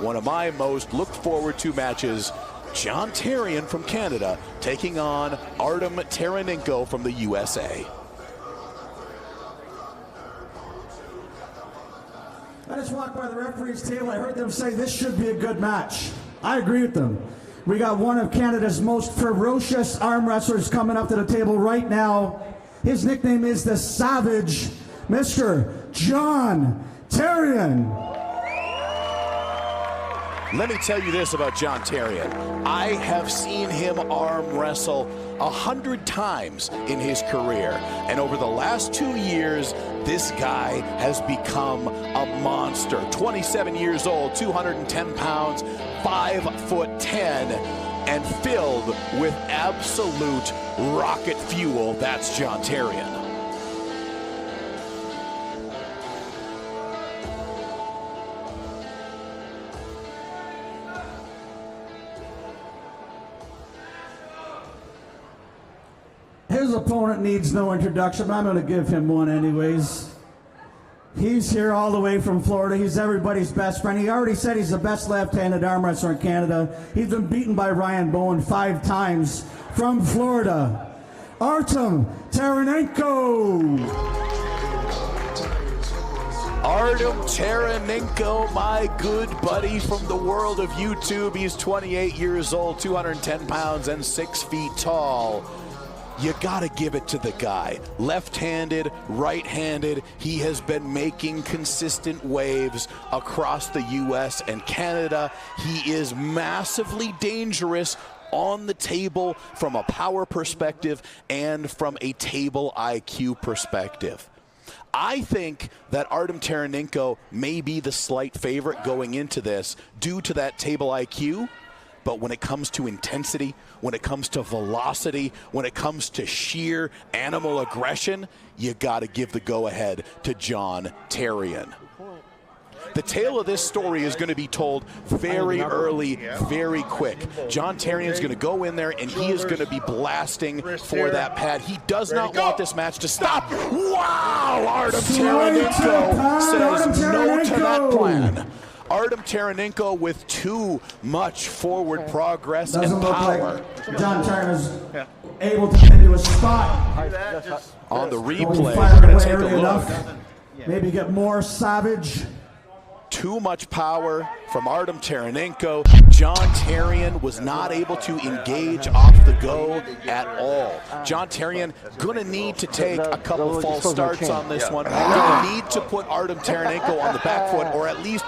One of my most looked forward to matches, John Therrien from Canada taking on Artem Taranenko from the USA. I just walked by the referee's table. I heard them say this should be a good match. I agree with them. We got one of Canada's most ferocious arm wrestlers coming up to the table right now. His nickname is the Savage, Mr. John Therrien. Let me tell you this about John Therrien. I have seen him arm wrestle 100 times in his career. And over the last 2 years, this guy has become a monster. 27 years old, 210 pounds, 5'10", and filled with absolute rocket fuel. That's John Therrien. His opponent needs no introduction, but I'm going to give him one anyways. He's here all the way from Florida. He's everybody's best friend. He already said he's the best left-handed arm wrestler in Canada. He's been beaten by Ryan Bowen 5 times from Florida. Artem Taranenko. Artem Taranenko, my good buddy from the world of YouTube. He's 28 years old, 210 pounds, and 6 feet tall. You gotta give it to the guy. Left-handed, right-handed, he has been making consistent waves across the US and Canada. He is massively dangerous on the table from a power perspective and from a table IQ perspective. I think that Artem Taranenko may be the slight favorite going into this due to that table IQ. But when it comes to intensity, when it comes to velocity, when it comes to sheer animal aggression, you got to give the go-ahead to John Therrien. The tale of this story is going to be told very early, very quick. John Therrien's going to go in there, and he is going to be blasting for that pad. He does not want this match to stop. Wow! Artem Taranenko says no to that plan. Artem Taranenko with too much forward progress and power. Like John Therrien is able to get into a spot. On the replay, we're going to take a look. Maybe get more savage. Too much power from Artem Taranenko. John Therrien was not able to engage off the go at all. John Therrien gonna need to take a couple false starts on this one. Gonna need to put Artem Taranenko on the back foot, or at least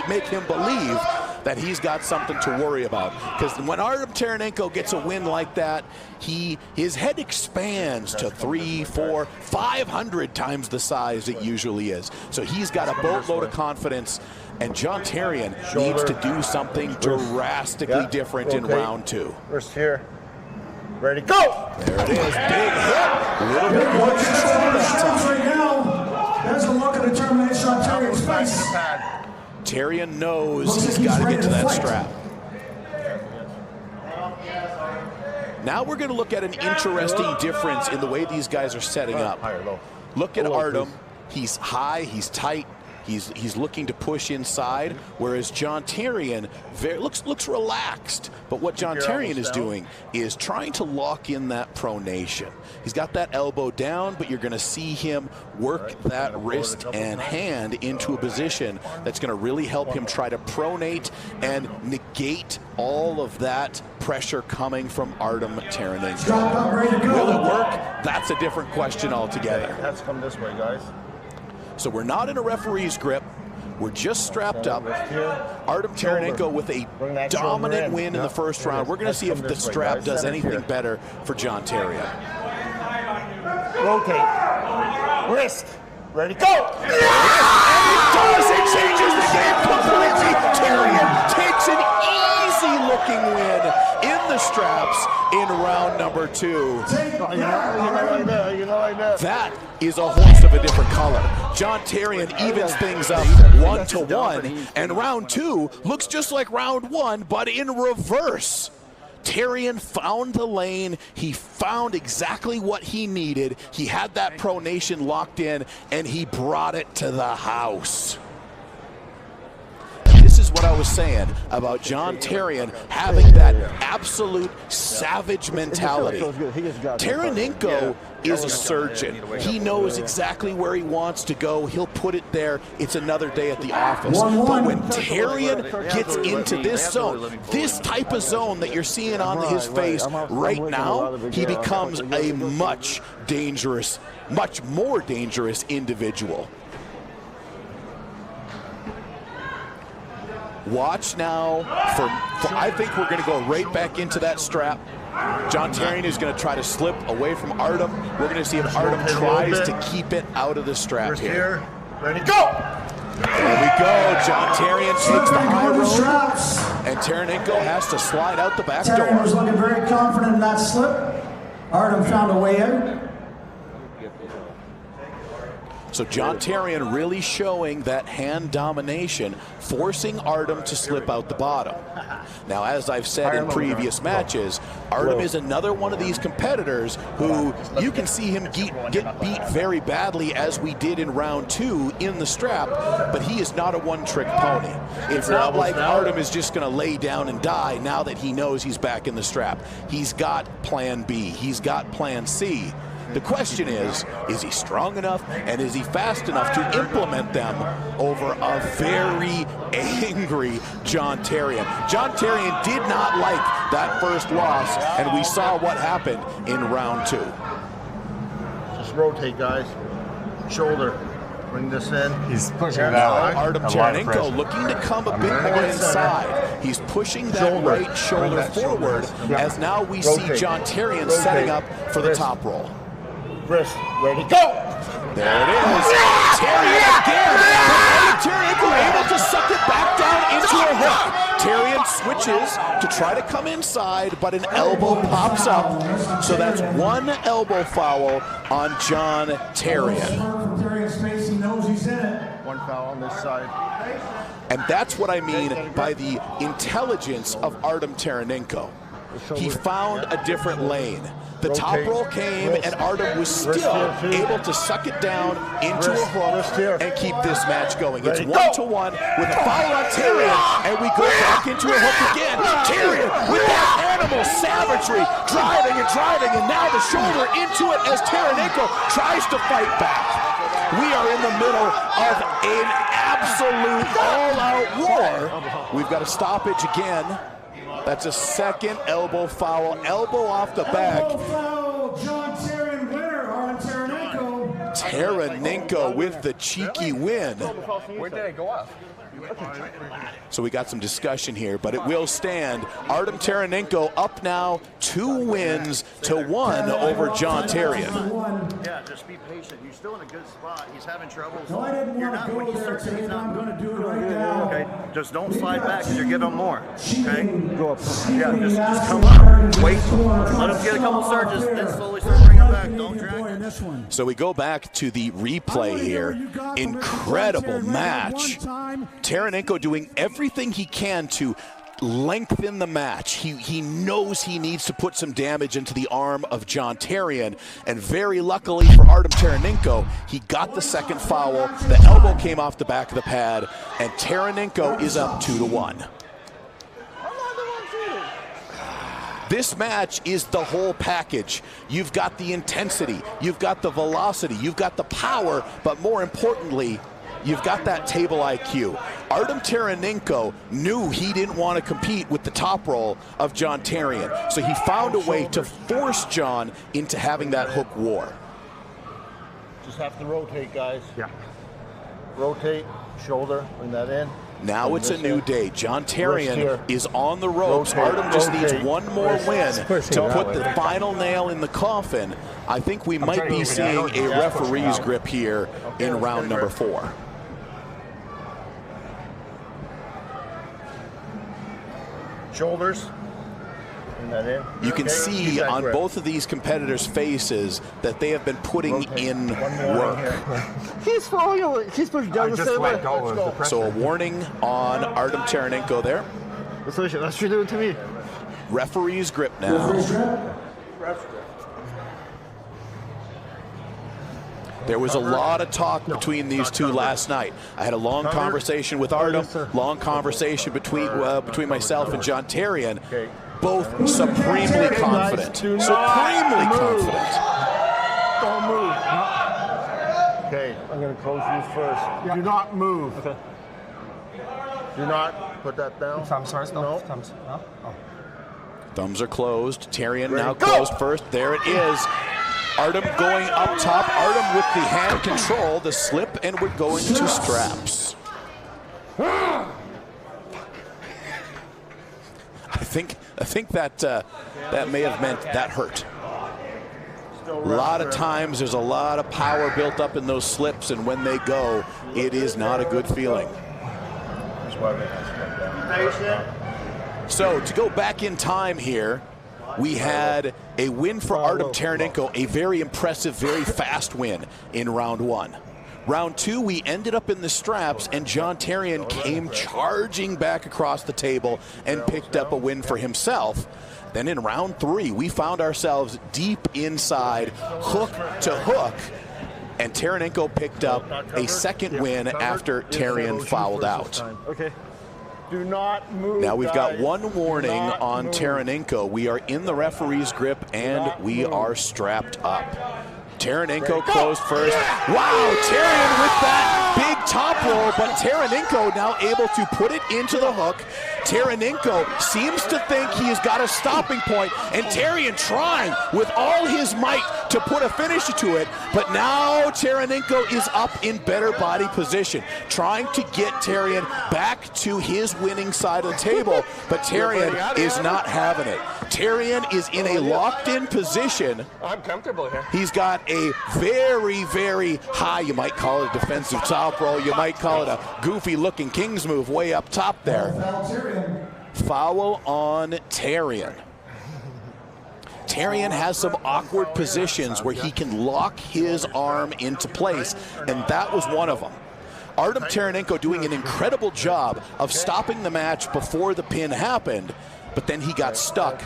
make him believe that he's got something to worry about. Because when Artem Taranenko gets a win like that, his head expands to 300, 400, 500 times the size it usually is. So he's got a boatload of confidence, and John Therrien needs to do something drastically different in round 2. First here. Ready, go! There it is, big hit. A little bit more control that time. Right now, there's a look of determination on Therrien's face. Therrien knows he's got to get to that strap. Now we're going to look at an interesting difference in the way these guys are setting up. Look at Artem. He's high, he's tight, he's looking to push inside, whereas John Therrien looks relaxed. But what John Therrien is doing is trying to lock in that pronation. He's got that elbow down, but you're going to see him work that wrist and hand into a position that's going to really help him try to pronate and negate all of that pressure coming from Artem Taranenko. Will it work? That's a different question altogether. Let's come this way, guys. So we're not in a referee's grip. We're just strapped up. Artem Taranenko with a dominant win in the first round. We're going to see if the strap does anything better for John Therrien. Rotate. Wrist. Ready, go! And it does! It changes the game completely! Therrien takes an easy-looking win in the straps in round number 2. That is a horse of a different color. John Therrien evens things up 1-1, and round 2 looks just like round 1, but in reverse. Therrien found the lane. He found exactly what he needed. He had that pronation locked in, and he brought it to the house. This is what I was saying about John Therrien having that absolute savage mentality. Taranenko is a surgeon. He knows exactly where he wants to go. He'll put it there. It's another day at the office. But when Therrien gets into this zone, this type of zone that you're seeing on his face right now, he becomes a much more dangerous individual. Watch now for I think we're going to go right back into that strap. John Therrien is going to try to slip away from Artem. We're going to see if Artem tries to keep it out of the strap here. Ready, go! There we go. John Therrien takes the high road, and Taranenko has to slide out the back door. Therrien was looking very confident in that slip. Artem found a way out. So John Therrien really showing that hand domination, forcing Artem to slip out the bottom. Now, as I've said in previous matches, Artem is another one of these competitors who you can see him get beat very badly, as we did in round 2 in the strap, but he is not a one-trick pony. It's not like Artem is just going to lay down and die now that he knows he's back in the strap. He's got plan B. He's got plan C. The question is he strong enough and is he fast enough to implement them over a very angry John Therrien? John Therrien did not like that first loss, and we saw what happened in round 2. Just rotate, guys. Shoulder. Bring this in. He's pushing that. Artem Taranenko looking to come a bit more inside. He's pushing that right shoulder forward, as now we see John Therrien setting up for the top roll. Wrist, ready, go! There it is. Therrien again. Taranenko able to suck it back down into a hook. Therrien switches to try to come inside, but an elbow pops up. So that's one elbow foul on John Therrien. One foul on this side. And that's what I mean by the intelligence of Artem Taranenko. He found a different lane. The top roll came, and Artem was still able to suck it down into a hook and keep this match going. It's 1-1 with a foul on Therrien, and we go back into a hook again. Therrien with that animal savagery, driving, and now the shoulder into it as Taranenko tries to fight back. We are in the middle of an absolute all-out war. We've got a stoppage again. That's a second elbow foul, elbow off the back. Elbow foul, John Therrien winner, Artem Taranenko. Taranenko with the cheeky win. Where did it go off? So we got some discussion here, but it will stand. Artem Taranenko up now 2 wins to 1 over John Therrien. Yeah, just be patient. You're still in a good spot. He's having trouble. No, I didn't want to go there today, but I'm going to do it right now. Okay, just don't slide back because you're getting on more. Okay? Go up. Yeah, just come up. Wait. Let him get a couple surges, then slowly start bringing him back. Don't drag him. So we go back to the replay here. Incredible match. Taranenko doing everything he can to lengthen the match. He knows he needs to put some damage into the arm of John Therrien, and very luckily for Artem Taranenko, he got the second foul. The elbow came off the back of the pad, and Taranenko is up 2-1. This match is the whole package. You've got the intensity, you've got the velocity, you've got the power, but more importantly, you've got that table IQ. Artem Taranenko knew he didn't want to compete with the top roll of John Therrien, so he found a way to force John into having that hook war. Just have to rotate, guys. Yeah. Rotate, shoulder, bring that in. Now it's a new day. John Therrien is on the ropes. Artem just needs one more win to put the final nail in the coffin. I think we might be seeing a referee's grip here in round number 4. Shoulders. Bring that in. You can see on both of these competitors' faces that they have been putting in work. He's falling. He's pushing down the same way. So a warning on Artem Taranenko there. That's what you're doing to me. Referee's grip now. There was a lot of talk between these two last night. I had a long conversation with Artem, long conversation between myself and John Therrien, both supremely confident. Supremely confident. Don't move. Okay, I'm going to close you first. Do not move. Okay. Do not put that down. Thumbs first? No. Thumbs. No? Oh. Thumbs are closed. Therrien now closed first. There it is. Artem going up top. Artem with the hand control, the slip, and we're going to straps. I think that that may have meant that hurt. A lot of times there's a lot of power built up in those slips, and when they go, it is not a good feeling. So to go back in time here, we had a win for Artem Taranenko, a very impressive, very fast win in round 1. Round 2, we ended up in the straps, and John Therrien came charging back across the table and picked up a win for himself. Then in round 3, we found ourselves deep inside, hook to hook, and Taranenko picked up a second win after Therrien fouled out. Okay. Do not move. Now we've got one warning on Taranenko. We are in the referee's grip and we are strapped up. Taranenko closed first. Wow, Therrien with that big top roll, but Taranenko now able to put it into the hook. Taranenko seems to think he's got a stopping point, and Therrien trying with all his might to put a finish to it, but now Taranenko is up in better body position, trying to get Therrien back to his winning side of the table, but Therrien is not having it. Therrien is in a locked-in position. I'm comfortable here. He's got a very, very high, you might call it a defensive top roll, you might call it a goofy-looking King's move way up top there. Foul on Therrien. Therrien has some awkward positions where he can lock his arm into place, and that was one of them. Artem Taranenko doing an incredible job of stopping the match before the pin happened, but then he got stuck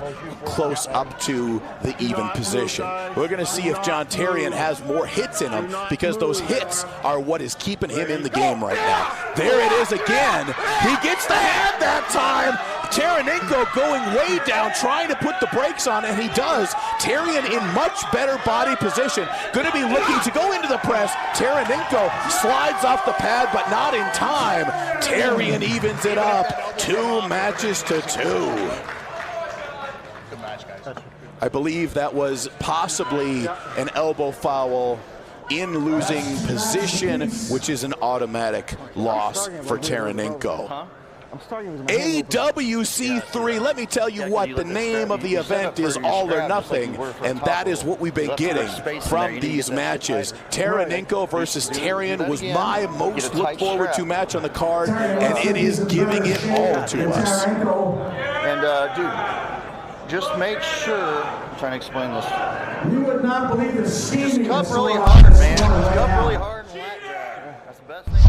close up to the even position. We're going to see if John Therrien has more hits in him, because those hits are what is keeping him in the game right now. There it is again. He gets the hand that time. Taranenko going way down, trying to put the brakes on, and he does. Therrien in much better body position, going to be looking to go into the press. Taranenko slides off the pad, but not in time. Therrien evens it up, 2 matches to 2. Good match, guys. I believe that was possibly an elbow foul in losing position, which is an automatic loss for Taranenko. AWC3, let me tell you what, the name of the event is All or Nothing, and that is what we've been getting from these matches. Taranenko versus Therrien was my most looked forward to match on the card, and it is giving it all to us. And dude, just make sure, I'm trying to explain this. You would not believe the steam. Just cup really hard, man. Just cup really hard and lat drag. That's the best thing.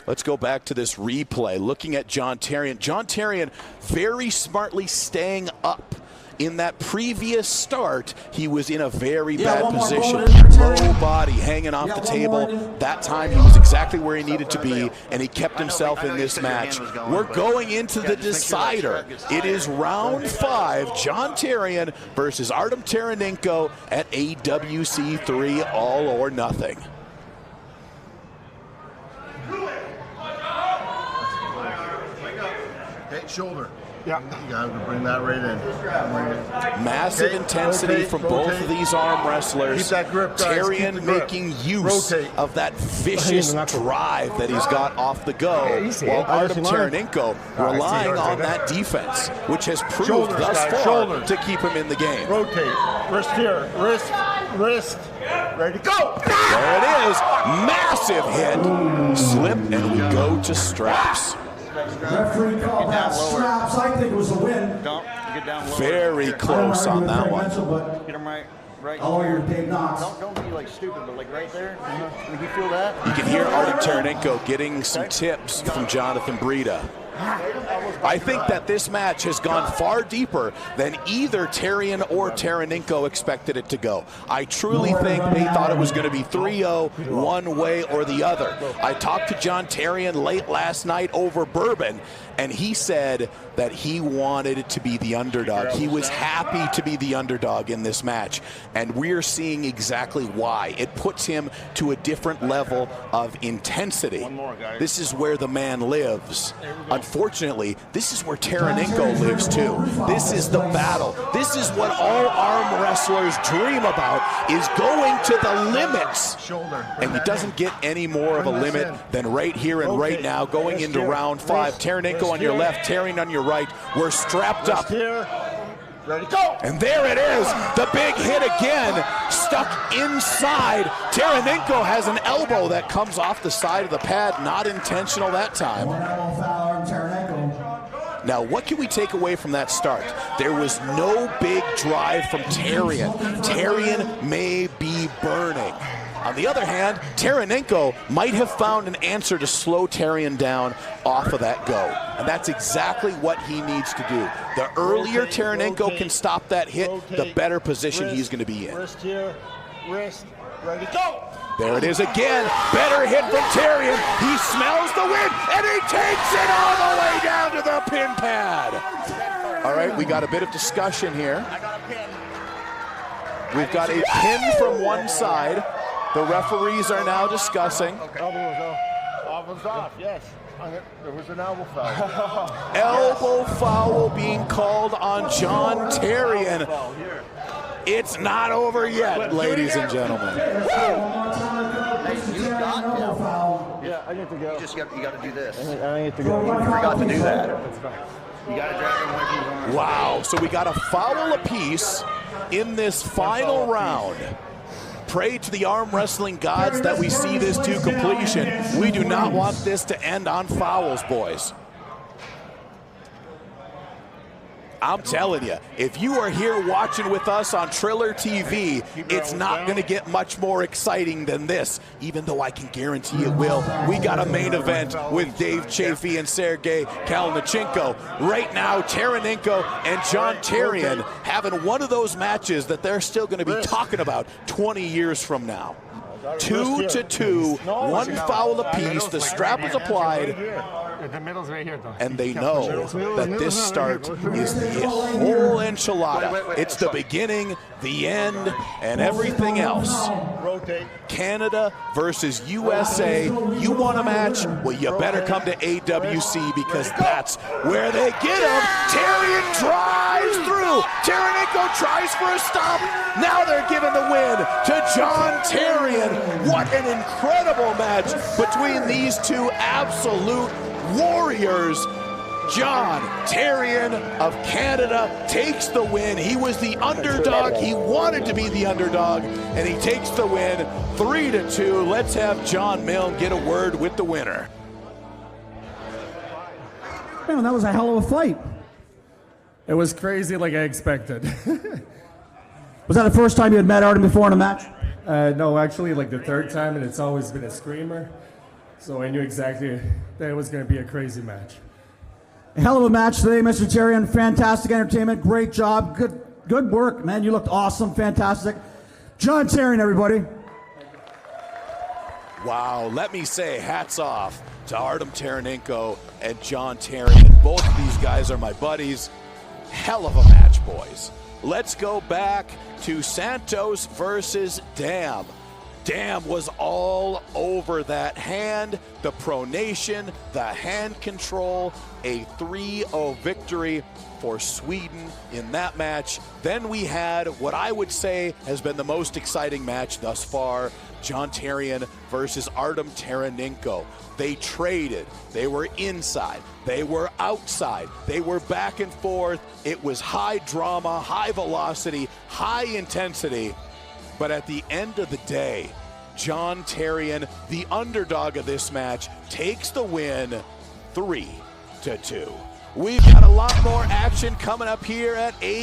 Let's go back to this replay, looking at John Therrien. John Therrien very smartly staying up. In that previous start, he was in a very bad position. Low body hanging off the table. That time he was exactly where he needed to be, and he kept himself in this match. We're going into the decider. It is round 5, John Therrien versus Artem Taranenko at AWC3 All or Nothing. Okay, shoulder. Yeah. You got to bring that right in. Massive intensity from both of these arm wrestlers. Keep that grip, guys. Therrien Keep the grip. making use of that vicious drive that he's got off the go, while Artem Taranenko relying on that defense, which has proved thus far to keep him in the game. Rotate. Wrist here. Wrist. Ready to go. There it is. Massive hit. Slip, and we go to straps. Referee called that straps. I think it was a win. Don't get down low. Very close on that one. Get him right Oh, you're Dave Knox. Don't be like stupid, but like right there. Did you feel that? You can hear Artem Taranenko getting some tips from Jonathan Breda. I think that this match has gone far deeper than either Therrien or Taranenko expected it to go. I truly think they thought it was going to be 3-0 one way or the other. I talked to John Therrien late last night over bourbon, and he said that he wanted it to be the underdog. He was happy to be the underdog in this match, and we're seeing exactly why. It puts him to a different level of intensity. This is where the man lives. Unfortunately, this is where Taranenko lives too. This is the battle. This is what all arm wrestlers dream about, is going to the limits. And it doesn't get any more of a limit than right here and right now, going into round 5. Taranenko on your left, Therrien on your right. We're strapped up. Ready, go! And there it is, the big hit again, stuck inside. Taranenko has an elbow that comes off the side of the pad, not intentional that time. Now, what can we take away from that start? There was no big drive from Therrien. Therrien may be burning. On the other hand, Taranenko might have found an answer to slow Therrien down off of that go. And that's exactly what he needs to do. The earlier Taranenko can stop that hit, the better position he's going to be in. Wrist here, wrist, ready, go! There it is again. Better hit from Therrien. He smells the win, and he takes it all the way down to the pin pad. All right, we got a bit of discussion here. We've got a pin from one side. The referees are now discussing. Elbow's off, yes. There was an elbow foul. Elbow foul being called on John Therrien. It's not over yet, ladies and gentlemen. You got him. Yeah, I get to go. You got to do this. I get to go. You forgot to do that. You got to drag him away from his arm. Wow, so we got a foul apiece in this final round. Pray to the arm wrestling gods that we see this to completion. We do not want this to end on fouls, boys. I'm telling you, if you are here watching with us on Triller TV, it's not going to get much more exciting than this, even though I can guarantee it will. We got a main event with Dave Chafee and Sergey Kalnichenko. Right now, Taranenko and John Therrien having one of those matches that they're still going to be talking about 20 years from now. 2-2, one foul apiece, the strap is applied, The middle's right here, though. and they know that this start is the whole enchilada. It's the beginning, the end, and everything else. Rotate. Canada versus USA. You want a match? Well, you better come to AWC, because that's where they get him. Therrien drives through. Taranenko tries for a stop. Now they're giving the win to John Therrien. What an incredible match between these two absolute warriors. John Therrien of Canada takes the win. He was the underdog. He wanted to be the underdog, and he takes the win 3-2. Let's have John Milne get a word with the winner. Man, that was a hell of a fight. It was crazy like I expected. Was that the first time you had met Artem before in a match? No, actually like the third time, and it's always been a screamer. So I knew exactly that it was going to be a crazy match. A hell of a match today, Mr. Therrien. Fantastic entertainment. Great job. Good work, man. You looked awesome. Fantastic. John Therrien, everybody. Wow, let me say hats off to Artem Taranenko and John Therrien. Both of these guys are my buddies. Hell of a match, boys. Let's go back to Santos versus Dam. Dam was all over that hand, the pronation, the hand control, a 3-0 victory for Sweden in that match. Then we had what I would say has been the most exciting match thus far, John Therrien versus Artem Taranenko. They traded, they were inside, they were outside, they were back and forth. It was high drama, high velocity, high intensity. But at the end of the day, John Therrien, the underdog of this match, takes the win 3-2. We've got a lot more action coming up here at